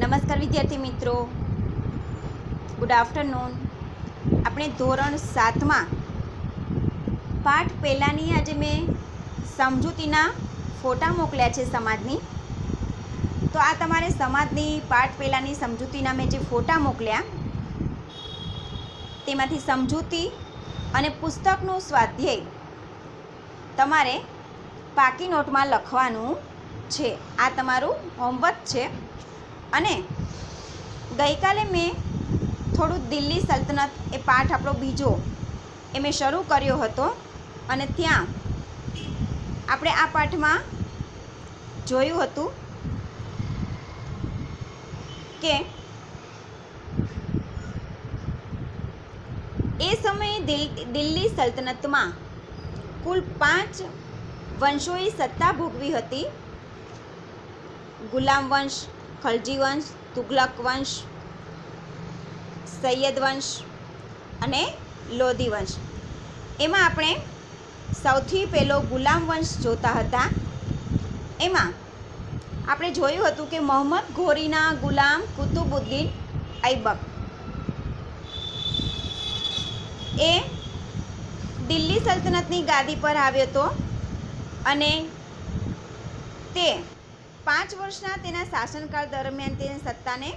નમસ્કાર વિદ્યાર્થી મિત્રો, ગુડ આફ્ટરનૂન. આપણે ધોરણ 7માં પાઠ પહેલાંની આજે મેં સમજૂતીના ફોટા મોકલ્યા છે સમાજની. તો આ તમારે સમાજની પાઠ પહેલાંની સમજૂતીના મેં જે ફોટા મોકલ્યા તેમાંથી સમજૂતી અને પુસ્તકનું સ્વાધ્યાય તમારે પાકી નોટમાં લખવાનું છે. આ તમારું હોમવર્ક છે. અને ગઈકાલે મેં થોડું દિલ્હી સલ્તનત એ પાઠ આપણો બીજો એ મેં શરૂ કર્યો હતો. અને ત્યાં આપણે આ પાઠમાં જોયું હતું કે એ સમયે દિલ્હી સલ્તનતમાં કુલ 5 વંશોએ સત્તા ભોગવી હતી: ગુલામ વંશ, ખલજી વંશ, તુગલક વંશ, સૈયદ વંશ અને લોધી વંશ. એમાં આપણે સૌથી પહેલો ગુલામ વંશ જોતા હતા. એમાં આપણે જોયું હતું કે મોહમ્મદ ઘોરીના ગુલામ કુતુબુદ્દીન ઐબક એ દિલ્હી સલ્તનતની ગાદી પર આવ્યો હતો અને તે 5 વર્ષના તેના શાસનકાળ દરમિયાન તેની સત્તાને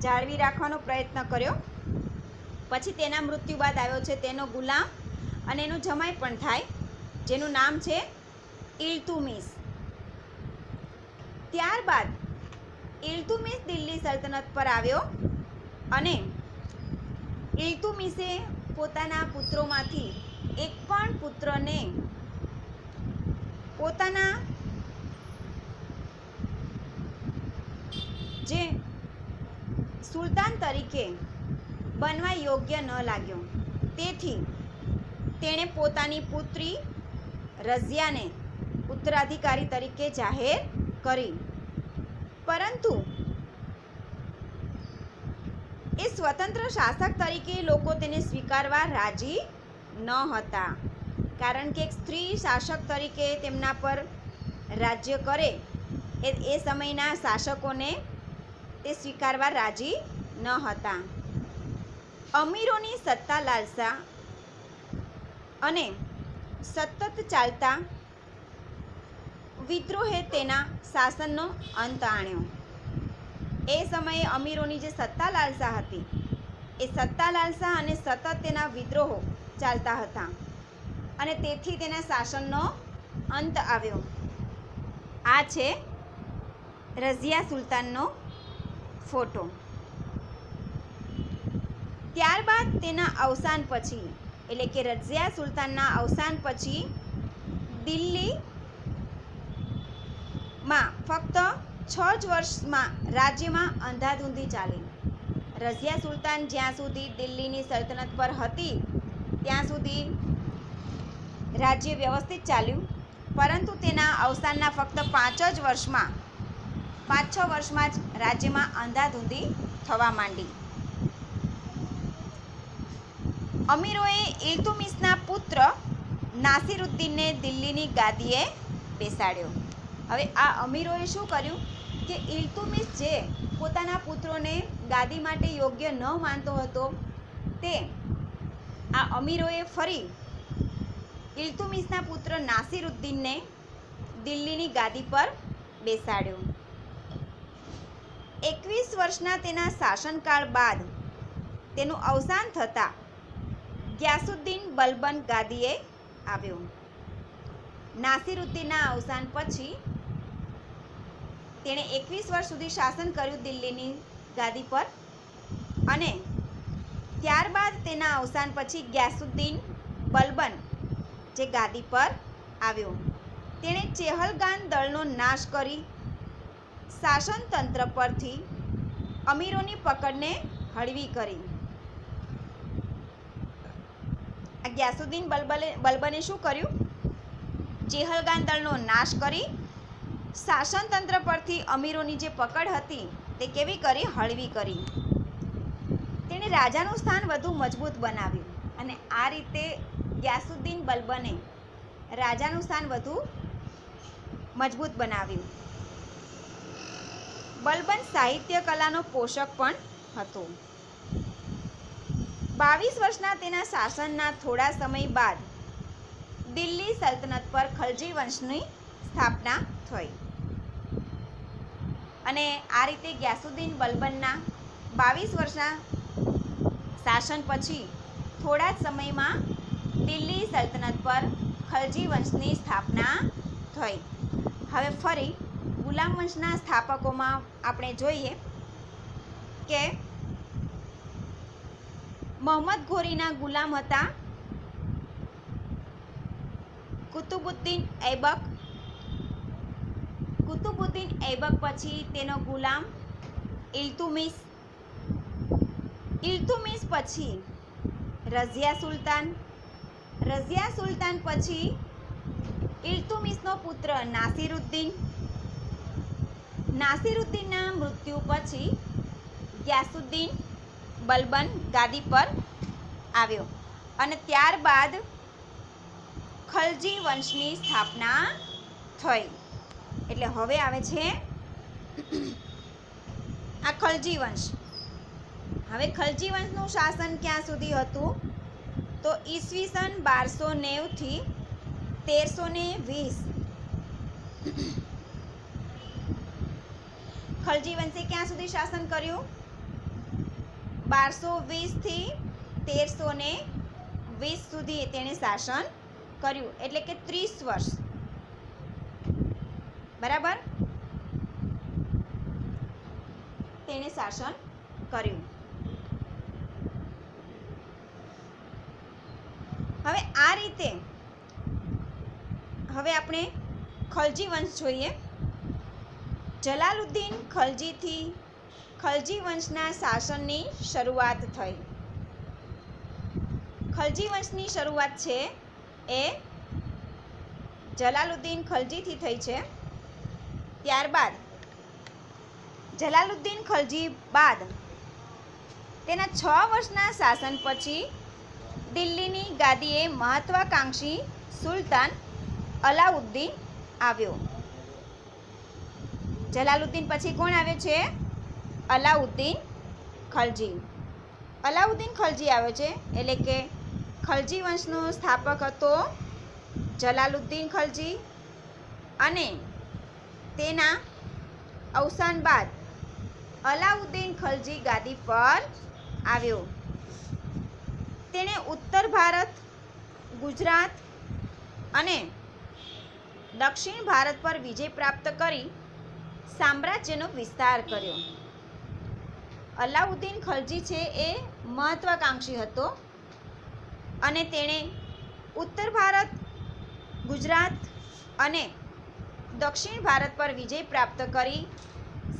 જાળવી રાખવાનો પ્રયત્ન કર્યો. પછી તેના મૃત્યુ બાદ આવ્યો છે તેનો ગુલામ અને એનો જમાઈ પણ થાય, જેનું નામ છે ઇલ્તુમિશ. ત્યારબાદ ઇલ્તુમિશ દિલ્હી સલ્તનત પર આવ્યો અને ઇલ્તુમિશે પોતાના પુત્રોમાંથી એક પણ પુત્રને પોતાના જે સુલતાન તરીકે બનવા યોગ્ય ન લાગ્યો. તેથી તેણે પોતાની પુત્રી રઝિયાને ઉત્તરાધિકારી તરીકે જાહેર કરી. પરંતુ એ સ્વતંત્ર શાસક તરીકે લોકો તેને સ્વીકારવા રાજી ન હતા, કારણ કે એક સ્ત્રી શાસક તરીકે તેમના પર રાજ્ય કરે એ સમયના શાસકોને તે સ્વીકારવા રાજી ન હતા. અમીરોની સત્તા લાલસા અને સતત ચાલતા વિદ્રોહે તેના શાસનનો અંત આણ્યો. એ સમયે અમીરોની જે સત્તા લાલસા હતી એ સત્તા લાલસા અને સતત તેના વિદ્રોહો ચાલતા હતા અને તેથી તેના શાસનનો અંત આવ્યો. આ છે રઝિયા સુલતાનનો ફોટો. ત્યારબાદ તેના અવસાન પછી, એટલે કે રઝિયા સુલતાનના અવસાન પછી દિલ્હીમાં ફક્ત 6 જ વર્ષમાં રાજ્યમાં અંધાધૂંધી ચાલી. રઝિયા સુલતાન જ્યાં સુધી દિલ્હીની સલ્તનત પર હતી ત્યાં સુધી રાજ્ય વ્યવસ્થિત ચાલ્યું, પરંતુ તેના અવસાનના ફક્ત 5 જ વર્ષમાં 5-6 વર્ષમાં જ રાજ્યમાં અંધાધૂંધી થવા માંડી. અમીરોએ ઇલ્તુમિશના પુત્ર નાસિરુદ્દીનને દિલ્હીની ગાદીએ બેસાડ્યો. હવે આ અમીરોએ શું કર્યું કે ઇલ્તુમિશ જે પોતાના પુત્રોને ગાદી માટે યોગ્ય ન માનતો હતો, તે આ અમીરોએ ફરી ઇલ્તુમિશના પુત્ર નાસિરુદ્દીનને દિલ્હીની ગાદી પર બેસાડ્યો. 21 વર્ષના તેના શાસનકાળ બાદ તેનું અવસાન થતાં ગ્યાસુદ્દીન બલબન ગાદીએ આવ્યો. નાસિરુદ્દીનના અવસાન પછી તેણે 21 વર્ષ સુધી શાસન કર્યું દિલ્હીની ગાદી પર અને ત્યારબાદ તેના અવસાન પછી ગ્યાસુદ્દીન બલબન જે ગાદી પર આવ્યો, તેણે ચેહલગાન દળનો નાશ કરી શાસનતંત્ર પરથી અમીરોની પકડને હળવી કરી. આ ગ્યાસુદ્દીન બલબને શું કર્યું? ચેહલગાન દળનો નાશ કરી શાસનતંત્ર પરથી અમીરોની જે પકડ હતી તે કેવી કરી? હળવી કરી. તેણે રાજાનું સ્થાન વધુ મજબૂત બનાવ્યું અને આ રીતે ગ્યાસુદ્દીન બલબને રાજાનું સ્થાન વધુ મજબૂત બનાવ્યું. બલબન સાહિત્ય કલાનો પોષક પણ હતો. 22 વર્ષના તેના શાસનના થોડા સમય બાદ દિલ્હી સલ્તનત પર ખલજી વંશની સ્થાપના થઈ અને આ રીતે ગ્યાસુદ્દીન બલબનના 22 વર્ષના શાસન પછી થોડા જ સમયમાં દિલ્હી સલ્તનત પર ખલજી વંશની સ્થાપના થઈ. હવે ફરી ગુલામ વંશના સ્થાપકોમાં આપણે જોઈએ કે મોહમ્મદ ઘોરીના ગુલામ હતા કુતુબુદ્દીન ઐબક. કુતુબુદ્દીન ઐબક પછી તેનો ગુલામ ઇલ્તુમિશ. ઇલ્તુમિશ પછી રઝિયા સુલતાન. રઝિયા સુલતાન પછી ઇલ્તુમિશનો પુત્ર નાસિરુદ્દીન. નાસિરુદ્દીનના મૃત્યુ પછી ગ્યાસુદ્દીન બલબન ગાદી પર આવ્યો અને ત્યારબાદ ખલજી વંશની સ્થાપના થઈ. એટલે હવે આવે છે આ ખલજી વંશ. હવે ખલજી વંશનું શાસન ક્યાં સુધી હતું તો ઈસવીસન 1290 થી 1320. ખલજી વંશે ક્યાં સુધી શાસન કર્યું? 1220 થી 1320 સુધી તેણે શાસન કર્યું, એટલે કે 30 વર્ષ. બરાબર, તેણે શાસન કર્યું. હવે આ રીતે હવે આપણે ખલજી વંશ જોઈએ. જલાલુદ્દીન ખલજીથી ખલજી વંશના શાસનની શરૂઆત થઈ. ખલજી વંશની શરૂઆત છે એ જલાલુદ્દીન ખલજીથી થઈ છે. ત્યારબાદ જલાલુદ્દીન ખલજી બાદ તેના 6 વર્ષના શાસન પછી દિલ્હીની ગાદીએ મહત્વાકાંક્ષી સુલતાન અલાઉદ્દીન આવ્યો. જલાલુદ્દીન પછી કોણ આવે છે? અલાઉદ્દીન ખલજી. અલાઉદ્દીન ખલજી આવે છે, એટલે કે ખલજી વંશનો સ્થાપક હતો જલાલુદ્દીન ખલજી અને તેના અવસાન બાદ અલાઉદ્દીન ખલજી ગાદી પર આવ્યો. તેણે ઉત્તર ભારત, ગુજરાત અને દક્ષિણ ભારત પર વિજય પ્રાપ્ત કરી સામ્રાજ્યનો વિસ્તાર કર્યો. અલાઉદ્દીન ખલજી છે એ મહત્વાકાંક્ષી હતો અને તેણે ઉત્તર ભારત, ગુજરાત અને દક્ષિણ ભારત પર વિજય પ્રાપ્ત કરી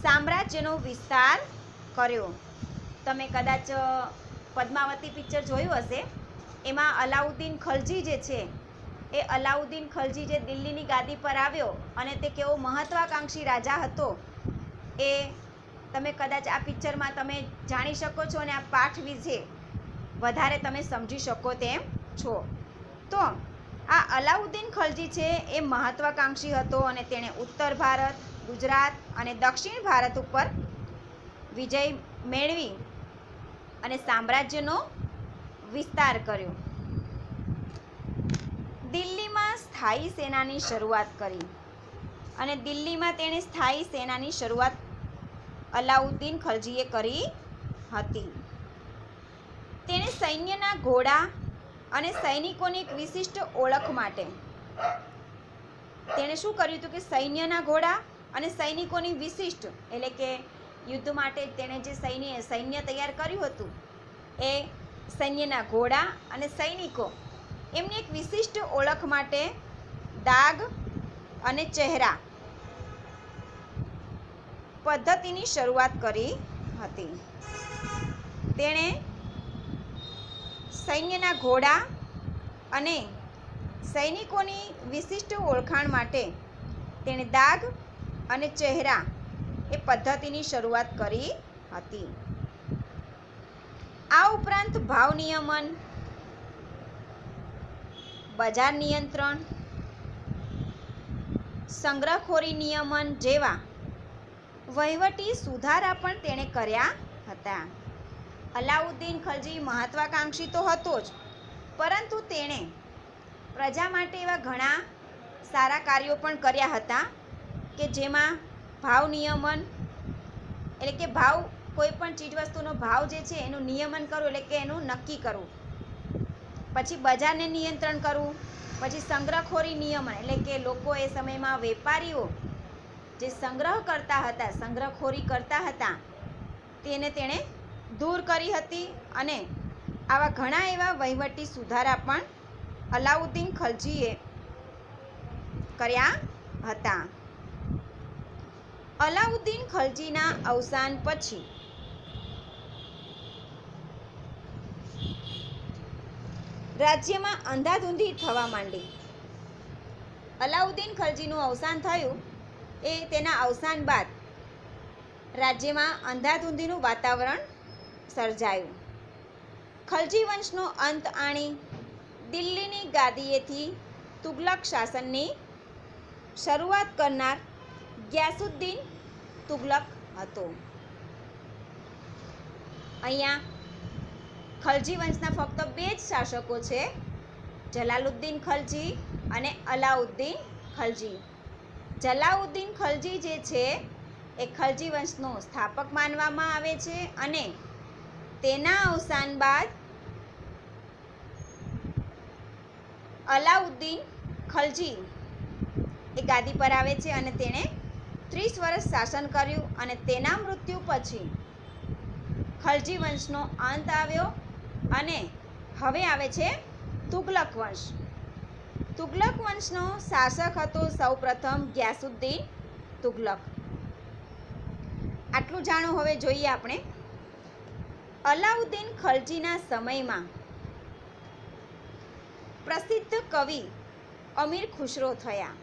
સામ્રાજ્યનો વિસ્તાર કર્યો. તમે કદાચ પદ્માવતી પિક્ચર જોયું હશે, એમાં અલાઉદ્દીન ખલજી જે છે એ અલાઉદ્દીન ખલજી જે દિલ્હીની ગાદી પર આવ્યો અને તે કેવો મહત્વાકાંક્ષી રાજા હતો એ તમે કદાચ આ પિક્ચરમાં તમે જાણી શકો છો અને આ પાઠ વિશે વધારે તમે સમજી શકો તેમ છો. તો આ અલાઉદ્દીન ખલજી છે એ મહત્વાકાંક્ષી હતો અને તેણે ઉત્તર ભારત, ગુજરાત અને દક્ષિણ ભારત ઉપર વિજય મેળવી અને સામ્રાજ્યનો વિસ્તાર કર્યો. દિલ્હીમાં સ્થાયી સેનાની શરૂઆત કરી અને દિલ્હીમાં તેણે સ્થાયી સેનાની શરૂઆત અલાઉદ્દીન ખલજીએ કરી હતી. તેણે સૈન્યના ઘોડા અને સૈનિકોની એક વિશિષ્ટ ઓળખ માટે તેણે શું કર્યું હતું કે સૈન્યના ઘોડા અને સૈનિકોની વિશિષ્ટ, એટલે કે યુદ્ધ માટે તેણે જે સૈન્ય તૈયાર કર્યું હતું એ સૈન્યના ઘોડા અને સૈનિકો એમની એક વિશિષ્ટ ઓળખ માટે દાગ અને ચહેરા પદ્ધતિની શરૂઆત કરી હતી. તેણે સૈન્યના ઘોડા અને સૈનિકોની વિશિષ્ટ ઓળખાણ માટે તેણે દાગ અને ચહેરા એ પદ્ધતિની શરૂઆત કરી હતી. આ ઉપરાંત ભાવ નિયમન, બજાર નિયંત્રણ, સંગ્રહખોરી નિયમન જેવા વહીવટી સુધારા પણ તેણે કર્યા હતા. અલાઉદ્દીન ખલજી મહત્વાકાંક્ષી તો હતો જ, પરંતુ તેણે પ્રજા માટે એવા ઘણા સારા કાર્યો પણ કર્યા હતા કે જેમાં ભાવ નિયમન, એટલે કે કોઈ પણ ચીજવસ્તુનો ભાવ જે છે એનું નિયમન કરવું, એટલે કે એનું નક્કી કરવું, પછી બજારને નિયંત્રણ કરવું, પછી સંગ્રહખોરી નિયમન, એટલે કે લોકો એ સમયમાં વેપારીઓ જે સંગ્રહ કરતા હતા, સંગ્રહખોરી કરતા હતા, તેને તેણે દૂર કરી હતી. અને આવા ઘણા એવા વહીવટી સુધારા પણ અલાઉદ્દીન ખલજીએ કર્યા હતા. અલાઉદ્દીન ખલજીના અવસાન પછી રાજ્યમાં અંધાધૂંધી થવા માંડી. અલાઉદ્દીન ખલજીનું અવસાન થયું એ તેના અવસાન બાદ રાજ્યમાં અંધાધૂંધીનું વાતાવરણ સર્જાયું. ખલજી વંશનો અંત આણી દિલ્હીની ગાદીએથી તુગલક શાસનની શરૂઆત કરનાર ગ્યાસુદ્દીન તુગલક હતો. અહીંયા ખલજી વંશના ફક્ત 2 જ શાસકો છે, જલાલુદ્દીન ખલજી અને અલાઉદ્દીન ખલજી. જલાઉદ્દીન ખલજી જે છે એ ખલજી વંશનો સ્થાપક માનવામાં આવે છે અને તેના અવસાન બાદ અલાઉદ્દીન ખલજી એ ગાદી પર આવે છે અને તેણે 30 વર્ષ શાસન કર્યું અને તેના મૃત્યુ પછી ખલજી વંશનો અંત આવ્યો અને હવે આવે છે તુગલક વંશ. તુગલક વંશનો શાસક હતો સૌપ્રથમ ગ્યાસુદ્દીન તુગલક. આટલું જાણો. હવે જોઈએ આપણે અલાઉદ્દીન ખલજીના સમયમાં પ્રસિદ્ધ કવિ અમીર ખુશરો થયા.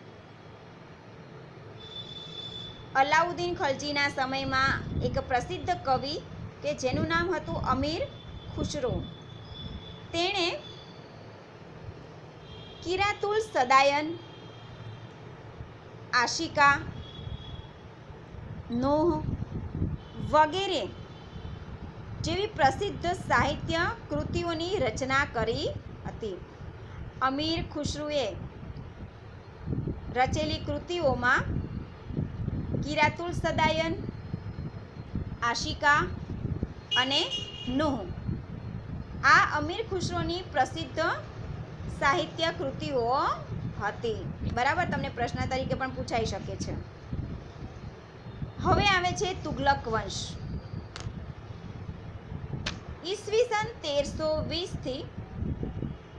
અલાઉદ્દીન ખલજીના સમયમાં એક પ્રસિદ્ધ કવિ કે જેનું નામ હતું અમીર ખુશરો, તેણે કિરાતુલ સદાયન, આશિકા, નોહ વગેરે જેવી પ્રસિદ્ધ સાહિત્ય કૃતિઓની રચના કરી હતી. અમીર ખુશરુએ રચેલી કૃતિઓમાં કિરાતુલ સદાયન, આશિકા અને નૂહ આ અમીર ખુશરોની પ્રસિદ્ધ સાહિત્ય કૃતિઓ હતી. બરાબર, તમને પ્રશ્ન તરીકે પણ પૂછાઈ શકે છે. હવે આવે છે તુગલક વંશ. ઈસવીસન 1320 થી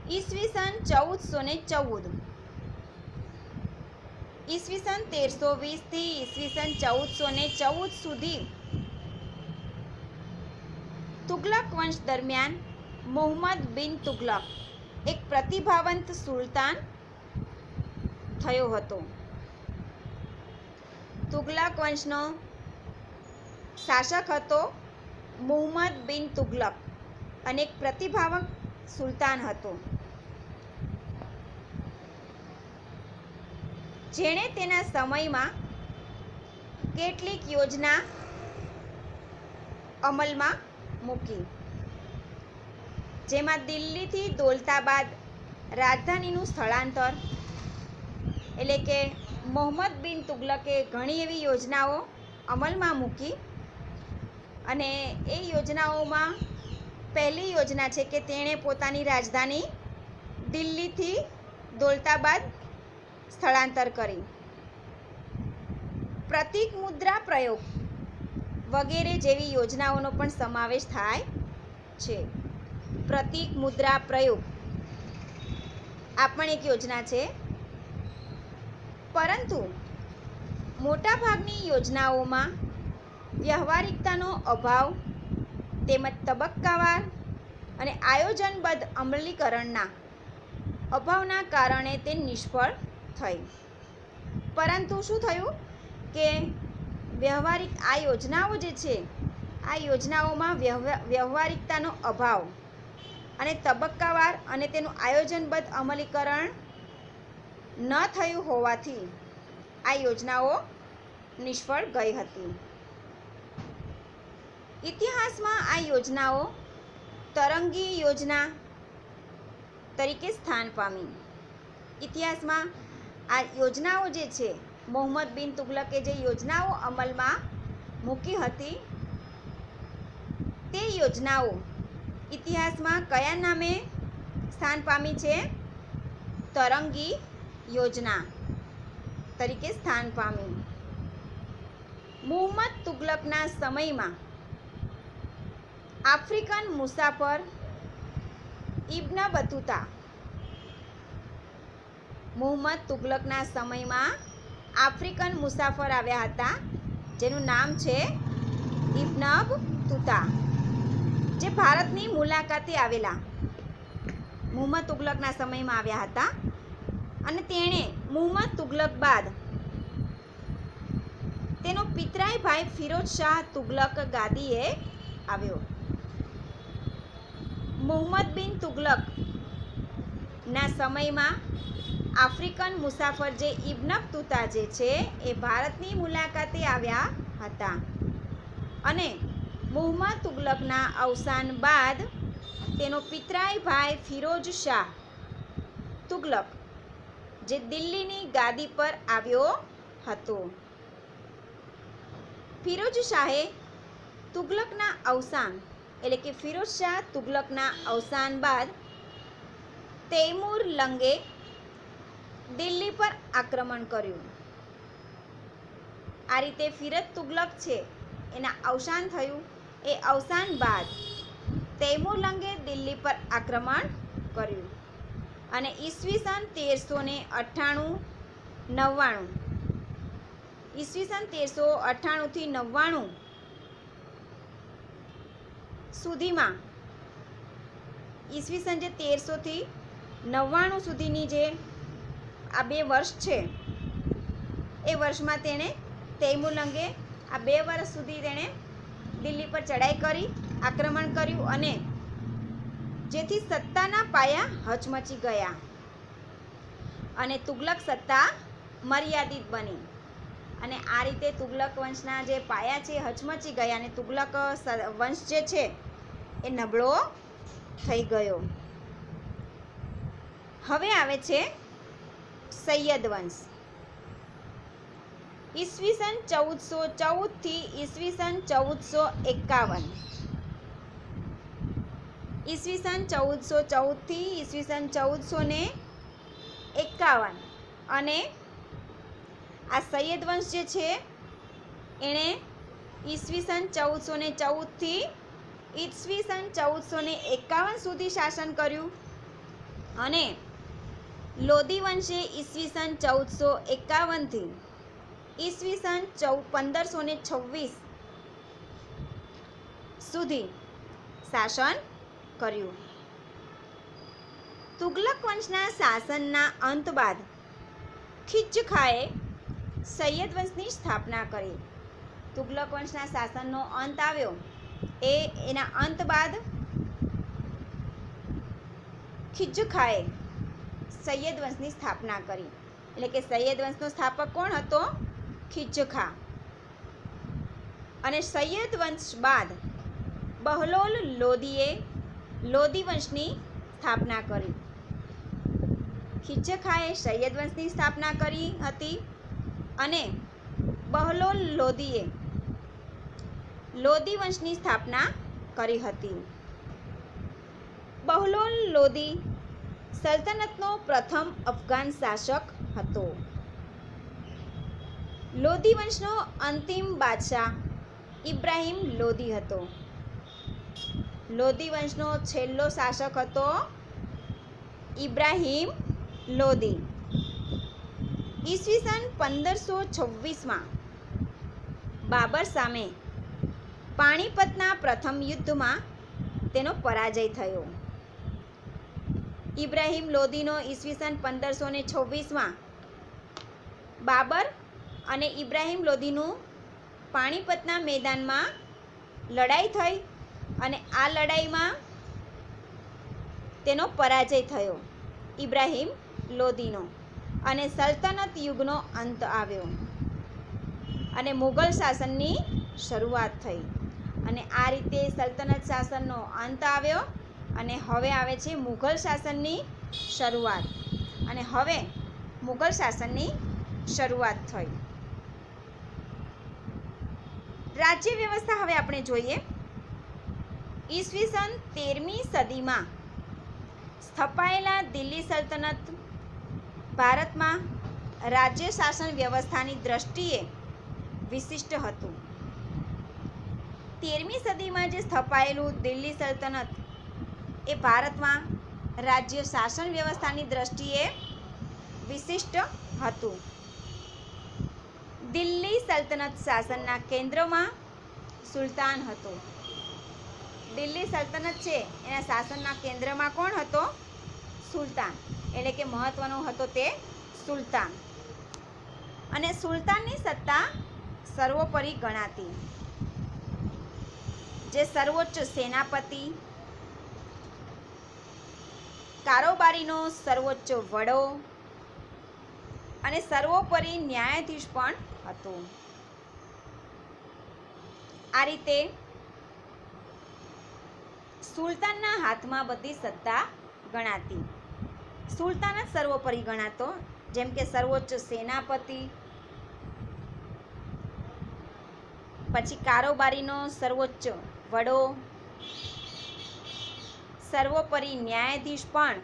ઈસવીસન 1414. ઈસવીસન 1320 થી ઈસવીસન 1414 સુધી તુગલક વંશ દરમિયાન મુહમ્મદ બિન તુગલક એક પ્રતિભાવંત સુલતાન થયો હતો. તુગલક વંશનો શાસક હતો મુહમ્મદ બિન તુગલક અને એક પ્રતિભાવંત સુલતાન હતો, જેણે તેના સમયમાં કેટલીક યોજના અમલમાં મૂકી, જેમાં દિલ્હીથી દૌલતાબાદ રાજધાનીનું સ્થળાંતર, એટલે કે મુહમ્મદ બિન તુગલકે ઘણી એવી યોજનાઓ અમલમાં મૂકી અને એ યોજનાઓમાં પહેલી યોજના છે કે તેણે પોતાની રાજધાની દિલ્હીથી દૌલતાબાદ સ્થળાંતર કરી. પ્રતીક મુદ્રા પ્રયોગ વગેરે જેવી યોજનાઓનો પણ સમાવેશ થાય છે. પ્રતીક મુદ્રા પ્રયોગ આ પણ એક યોજના છે, પરંતુ મોટાભાગની યોજનાઓમાં વ્યવહારિકતાનો અભાવ તેમજ તબક્કાવાર અને આયોજનબદ્ધ અમલીકરણના અભાવના કારણે તે નિષ્ફળ થઈ. પરંતુ શું થયું કે આ યોજનાઓ જે છે આ યોજનાઓમાં વ્યવહારિકતાનો અભાવ અને તબક્કાવાર અને તેનું આયોજનબદ્ધ અમલીકરણ ન થયું હોવાથી આ યોજનાઓ નિષ્ફળ ગઈ હતી. ઇતિહાસમાં આ યોજનાઓ તરંગી યોજના તરીકે સ્થાન પામી. ઇતિહાસમાં આ યોજનાઓ જે છે, મોહમ્મદ બિન તુગલકે જે યોજનાઓ અમલમાં મૂકી હતી તે યોજનાઓ ઇતિહાસમાં કયા નામે સ્થાન પામી છે? તરંગી યોજના તરીકે સ્થાન પામી. મુહમ્મદ તુગલકના સમયમાં આફ્રિકન મુસાફર ઇબ્ન બતુતા. મુહમ્મદ તુગલકના સમયમાં આફ્રિકન મુસાફર આવ્યા હતા જેનું નામ છે ઇબ્ન બતુતા, જે ભારતની મુલાકાતે આવેલા. મુહમ્મદ તુગલકના સમયમાં આવ્યા હતા અને તેણે મુહમ્મદ તુગલક બાદ તેનો પિતરાઈ ભાઈ ફિરોઝ શાહ તુગલક ગાદીએ આવ્યો. મુહમ્મદ બિન તુગલકના સમયમાં આફ્રિકન મુસાફર જે ઇબ્ન બતુતા જે છે એ ભારતની મુલાકાતે આવ્યા હતા અને મુહમ્મદ તુગલકના અવસાન બાદ તેનો પિતરાઈ ભાઈ ફિરોઝ શાહ તુગલક જે દિલ્હીની ગાદી પર આવ્યો હતો. ફિરોઝ શાહે તુગલકના અવસાન એટલે કે ફિરોઝ શાહ તુગલકના અવસાન બાદ તૈમૂર લંગે દિલ્હી પર આક્રમણ કર્યું. આ રીતે ફિરોઝ તુગલક છે એના અવસાન થયું. એ અવસાન બાદ તૈમૂર લંગે દિલ્હી પર આક્રમણ કર્યું અને ઈસવીસન 1398-99 ઈસવીસન 1398થી 99 સુધીમાં, ઈસવીસન જે 1300થી 99 સુધીની જે આ 2 વર્ષ છે એ વર્ષમાં તેણે તૈમૂર લંગે આ 2 વર્ષ સુધી તેણે દિલ્હી પર ચડાઈ કરી, આક્રમણ કર્યું અને જેથી સત્તાના પાયા હચમચી ગયા અને તુગલક સત્તા મર્યાદિત બની અને આ રીતે તુગલક વંશના જે પાયા છે હચમચી ગયા અને તુગલક વંશ જે છે એ નબળો થઈ ગયો. હવે આવે છે સૈયદ વંશ. ઈસવીસન 1414થી ઈસવીસન 1451 ઈસવીસન 1414થી ઈસવીસન 1451 અને આ સૈયદ વંશ જે છે એણે ઈસવીસન 1414થી ઈસવીસન 1451 સુધી શાસન કર્યું અને લોદી વંશે ઈસવીસન 1451થી ઈસવીસન 1526 સુધી શાસન કર્યું. તુગલક વંશના શાસનના અંત બાદ ખિજ ખાએ સૈયદ વંશની સ્થાપના કરી. તુગલક વંશના શાસનનો અંત આવ્યો એના અંત બાદ ખિજ ખાએ સૈયદ વંશની સ્થાપના કરી. એટલે કે સૈયદ વંશનો સ્થાપક કોણ હતો? ખિજ ખા. અને સૈયદ વંશ બાદ બહલોલ લોદીએ લોદી વંશની સ્થાપના કરી. ખિજ ખાએ સૈયદ વંશની સ્થાપના કરી હતી અને બહલોલ લોદીએ લોદી વંશની સ્થાપના કરી હતી. બહલોલ લોદી સલ્તનતનો પ્રથમ અફઘાન શાસક હતો. લોદી વંશનો અંતિમ બાદશાહ ઇબ્રાહિમ લોદી હતો. લોદી વંશનો છેલ્લો શાસક હતો ઇબ્રાહિમ લોદી. ઈસવીસન 1526માં બાબર સામે પાણીપતના પ્રથમ યુદ્ધમાં તેનો પરાજય થયો. ઇબ્રાહિમ લોદીનો ઈસવીસન 1526માં બાબર અને ઇબ્રાહિમ લોદીનું પાણીપતના મેદાનમાં લડાઈ થઈ અને આ લડાઈમાં તેનો પરાજય થયો ઇબ્રાહિમ લોદીનો અને સલ્તનત યુગનો અંત આવ્યો અને મુગલ શાસનની શરૂઆત થઈ. અને આ રીતે સલ્તનત શાસનનો અંત આવ્યો અને હવે આવે છે મુઘલ શાસનની શરૂઆત. અને હવે મુઘલ શાસનની શરૂઆત થઈ. રાજ્ય વ્યવસ્થા હવે આપણે જોઈએ. ઈસવીસન 13મી સદીમાં સ્થપાયેલા દિલ્હી સલ્તનત ભારતમાં રાજ્ય શાસન વ્યવસ્થાની દ્રષ્ટિએ વિશિષ્ટ હતું. 13મી સદીમાં જે સ્થપાયેલું દિલ્હી સલ્તનત એ ભારતમાં રાજ્ય શાસન વ્યવસ્થાની દ્રષ્ટિએ વિશિષ્ટ હતું. દિલ્હી સલ્તનત શાસનના કેન્દ્રમાં સુલતાન હતો. દિલ્હી સલ્તનત છે એના શાસનના કેન્દ્રમાં કોણ હતો? સુલતાન. એટલે કે મહત્વનો હતો તે સુલતાન. અને સુલતાનની સત્તા સર્વોપરી ગણાતી. જે સર્વોચ્ચ સેનાપતિ, કારોબારીનો સર્વોચ્ચ વડો અને સર્વોપરી ન્યાયાધીશ પણ હતો. આ રીતે સુલતાનના હાથમાં બધી સત્તા ગણાતી. સુલતાન જ સર્વોપરી ગણાતો. જેમ કે સર્વોચ્ચ સેનાપતિ, પછી કારોબારીનો સર્વોચ્ચ વડો, સર્વોપરી ન્યાયાધીશ પણ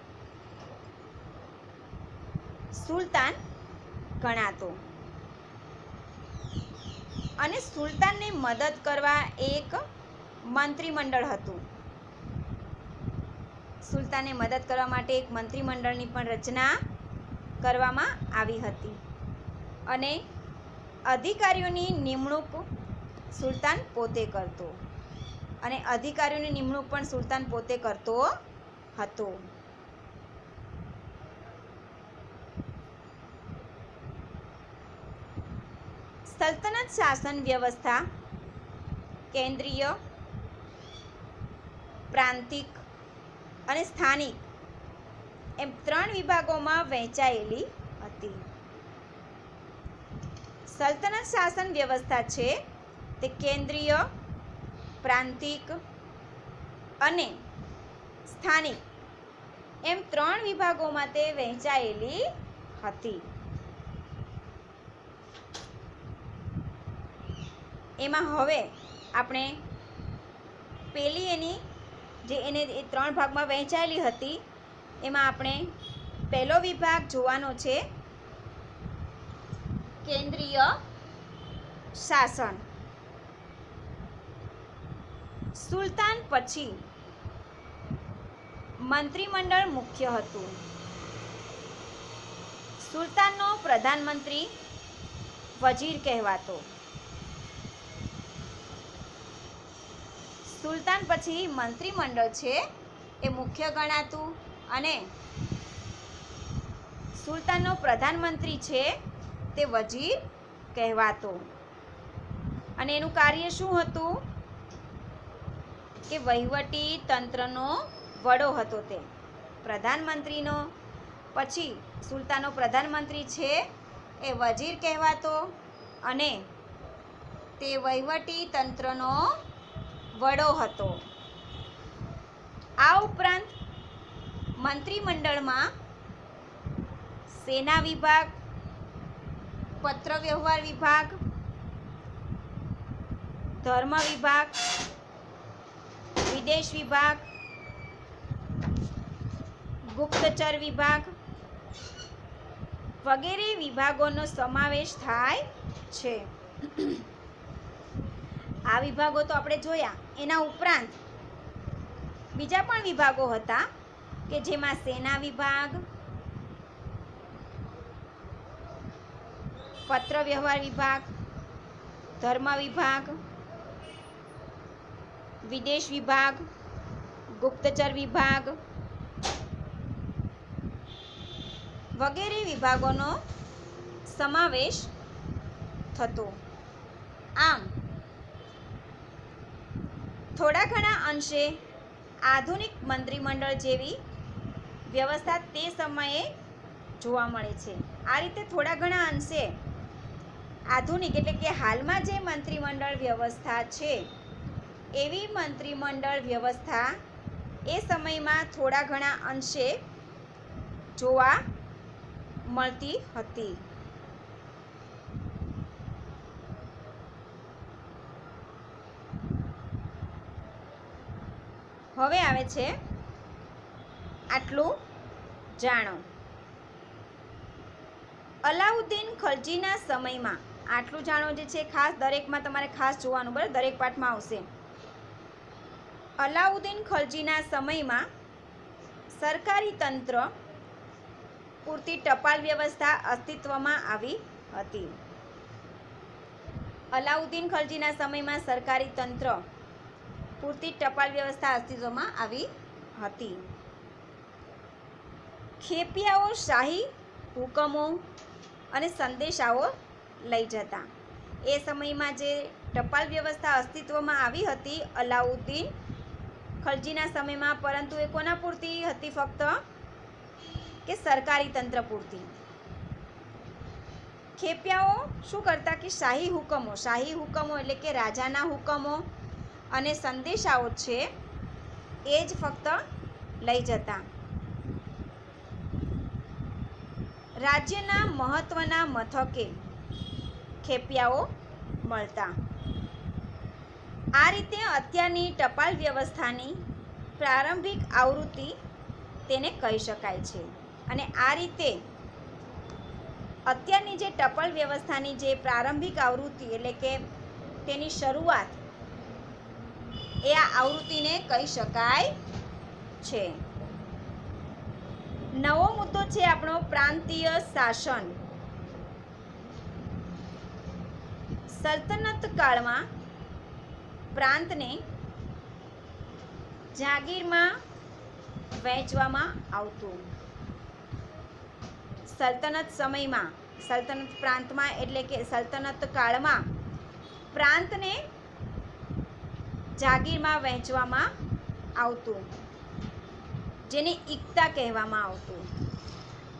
સુલતાન ગણાતો. અને સુલતાનને મદદ કરવા એક મંત્રીમંડળ હતું. સુલતાનને મદદ કરવા માટે એક મંત્રીમંડળની પણ રચના કરવામાં આવી હતી. અને અધિકારીઓની નિમણૂક સુલતાન પોતે કરતો. અને અધિકારીઓની નિમણૂક પણ સુલતાન પોતે કરતો હતો. સલ્તનત શાસન વ્યવસ્થા કેન્દ્રીય, પ્રાંતિક અને સ્થાનિક એમ 3 વિભાગોમાં વહેંચાયેલી હતી. સલ્તનત શાસન વ્યવસ્થા છે તે કેન્દ્રીય, પ્રાંતિક અને સ્થાનિક એમ 3 વિભાગોમાં તે વહેંચાયેલી હતી. એમાં હવે આપણે પેલી એની જે એને 3 ભાગમાં વહેંચાયેલી હતી એમાં આપણે પહેલો વિભાગ જોવાનો છે કેન્દ્રીય શાસન. સુલતાન પછી મંત્રીમંડળ મુખ્ય હતું. સુલતાનનો પ્રધાનમંત્રી વજીર કહેવાતો. સુલતાન પછી મંત્રીમંડળ છે એ મુખ્ય ગણાતું. અને સુલતાનનો પ્રધાનમંત્રી છે તે વજીર કહેવાતો. અને એનું કાર્ય શું હતું? કે વહીવટી તંત્રનો વડો હતો તે પ્રધાનમંત્રીનો. પછી સુલતાનનો પ્રધાનમંત્રી છે એ વજીર કહેવાતો અને તે વહીવટી તંત્રનો વડો હતો. આ ઉપરાંત મંત્રીમંડળમાં સેના વિભાગ, પત્ર વ્યવહાર વિભાગ, ધર્મ વિભાગ, વિદેશ વિભાગ, ગુપ્તચર વિભાગ વગેરે વિભાગોનો સમાવેશ થાય છે. આ વિભાગો તો આપણે જોયા. એના ઉપરાંત બીજા પણ વિભાગો હતા કે જેમાં સેના વિભાગ, પત્ર વ્યવહાર વિભાગ, ધર્મ વિભાગ, વિદેશ વિભાગ, ગુપ્તચર વિભાગ વગેરે વિભાગોનો સમાવેશ થતો. આમ થોડા ઘણા અંશે આધુનિક મંત્રીમંડળ જેવી વ્યવસ્થા તે સમયે જોવા મળે છે. આ રીતે થોડા ઘણા અંશે આધુનિક એટલે કે હાલમાં જે મંત્રીમંડળ વ્યવસ્થા છે એવી મંત્રીમંડળ વ્યવસ્થા એ સમયમાં થોડા ઘણા અંશે જોવા મળતી હતી. હવે આવે છે આટલું જાણો. અલાઉદ્દીન ખલજીના સમયમાં, આટલું જાણો જે છે ખાસ દરેકમાં તમારે ખાસ જોવાનું, બરાબર, દરેક પાઠમાં આવશે. અલાઉદ્દીન ખલજીના સમયમાં સરકારી તંત્ર પૂરતી ટપાલ વ્યવસ્થા અસ્તિત્વમાં આવી હતી. અલાઉદ્દીન ખલજીના સમયમાં સરકારી તંત્ર પૂરતી ટપાલ વ્યવસ્થા અસ્તિત્વમાં આવી હતી. ખેપિયાઓ શાહી હુકમો અને સંદેશાઓ લઈ જતા. એ સમયમાં જે ટપાલ વ્યવસ્થા અસ્તિત્વમાં આવી હતી અલાઉદ્દીન ખલજીના સમયમાં, પરંતુ એ કોના પૂરતી હતી? ફક્ત કે સરકારી તંત્ર પૂરતી. ખેપિયાઓ શું કરતા કે શાહી હુકમો એટલે કે રાજાના હુકમો અને સંદેશાઓ છે એ જ ફક્ત લઈ જતા. રાજ્યના મહત્વના મથકે ખેપિયાઓ મળતા. આ રીતે અત્યારની ટપાલ વ્યવસ્થાની પ્રારંભિક આવૃત્તિ તેને કહી શકાય છે. અને આ રીતે અત્યારની જે ટપાલ વ્યવસ્થાની જે પ્રારંભિક આવૃત્તિ એટલે કે તેની શરૂઆત એ આ આવૃત્તિને કહી શકાય છે. નવો મુદ્દો છે આપણો પ્રાંતીય શાસન. સલ્તનત કાળમાં પ્રાંતને જાગીરમાં વહેંચવામાં આવતું. સલ્તનત સમયમાં, સલ્તનત પ્રાંતમાં એટલે કે સલ્તનત કાળમાં પ્રાંતને જાગીરમાં વહેંચવામાં આવતું, જેને ઇક્તા કહેવામાં આવતું.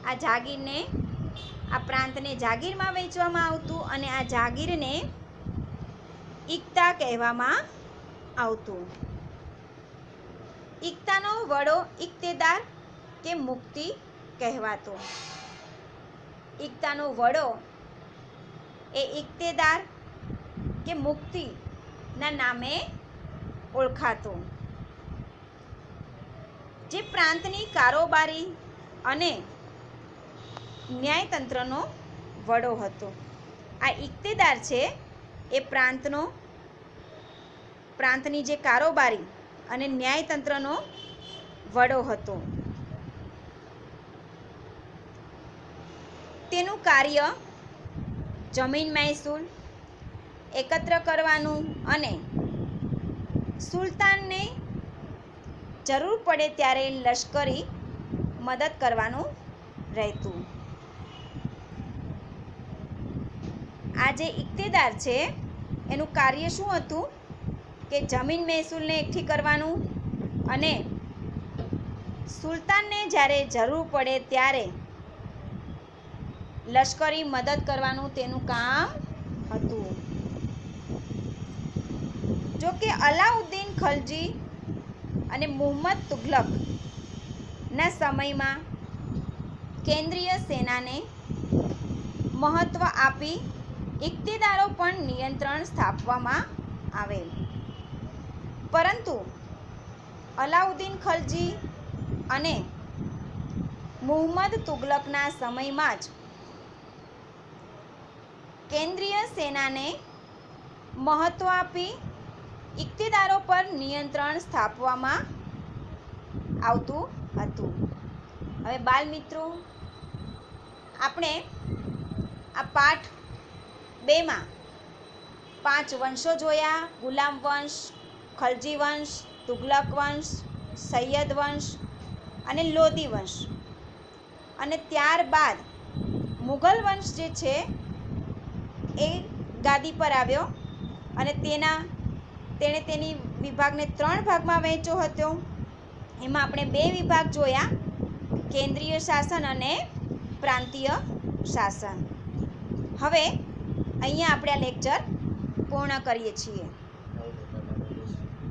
આ જાગીરને, આ પ્રાંતને જાગીરમાં વહેંચવામાં આવતું અને આ જાગીરને ઇક્તા કહેવામાં આવતું. ઇક્તાનો વડો ઇક્તેદાર કે મુક્તિ કહેવાતો. ઇક્તાનો વડો એ ઇક્તેદાર કે મુક્તિના નામે ઓળખાતો, જે પ્રાંતની કારોબારી અને ન્યાયતંત્રનો વડો હતો. આ ઇક્તેદાર છે એ પ્રાંતની જે કારોબારી અને ન્યાયતંત્રનો વડો હતો. તેનું કાર્ય જમીન મહેસૂલ એકત્ર કરવાનું અને સુલતાનને જરૂર પડે ત્યારે લશ્કરી મદદ કરવાનું રહેતું. આ જે ઇક્તેદાર છે એનું કાર્ય શું હતું કે જમીન મહેસૂલને એકઠી કરવાનું અને સુલતાનને જ્યારે જરૂર પડે ત્યારે લશ્કરી મદદ કરવાનું તેનું કામ હતું. જો કે અલાઉદ્દીન ખલજી અને મુહમ્મદ તુગલકના સમયમાં કેન્દ્રીય સેનાને મહત્ત્વ આપી ઇક્તેદારો પર નિયંત્રણ સ્થાપવામાં આવેલ. પરંતુ અલાઉદ્દીન ખલજી અને મુહમ્મદ તુગલકના સમયમાં જ કેન્દ્રીય સેનાને મહત્ત્વ આપી ઇક્તેદારો પર નિયંત્રણ સ્થાપવામાં આવતું હતું. હવે બાલ મિત્રો, આપણે આ પાઠ 2માં 5 વંશો જોયા: ગુલામ વંશ, ખલજી વંશ, તુગલક વંશ, સૈયદ વંશ અને લોધી વંશ. અને ત્યારબાદ મુઘલ વંશ જે છે એ ગાદી પર આવ્યો અને તેણે તેની વિભાગને 3 ભાગમાં વહેંચ્યો હતો. એમાં આપણે 2 વિભાગ જોયા: કેન્દ્રીય શાસન અને પ્રાંતીય શાસન. હવે અહીંયા આપણે આ લેક્ચર પૂર્ણ કરીએ છીએ.